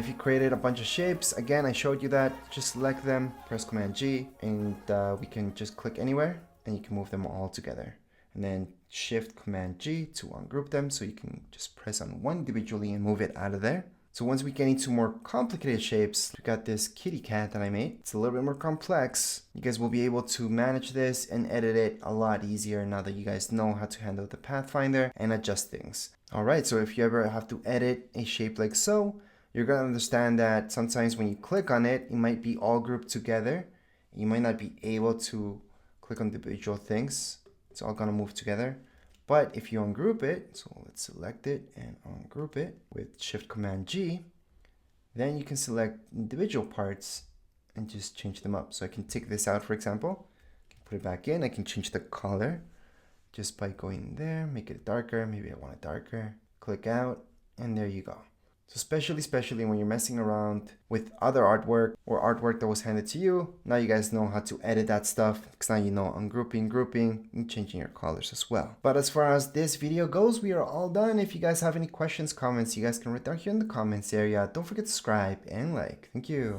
if you created a bunch of shapes, again, I showed you that, just select them, press Command G, and we can just click anywhere and you can move them all together. And then Shift Command G to ungroup them, so you can just press on one individually and move it out of there. So once we get into more complicated shapes, we got this kitty cat that I made. It's a little bit more complex. You guys will be able to manage this and edit it a lot easier now that you guys know how to handle the Pathfinder and adjust things. Alright, so if you ever have to edit a shape like so, you're going to understand that sometimes when you click on it, it might be all grouped together. You might not be able to click on individual things. It's all going to move together. But if you ungroup it, so let's select it and ungroup it with Shift Command G, then you can select individual parts and just change them up. So I can take this out, for example, put it back in. I can change the color just by going there, make it darker. Maybe I want it darker. Click out, and there you go. So especially when you're messing around with other artwork or artwork that was handed to you, now you guys know how to edit that stuff, because now you know ungrouping, grouping, and changing your colors as well. But as far as this video goes, we are all done. If you guys have any questions, comments, you guys can write down here in the comments area. Don't forget to subscribe and like. Thank you.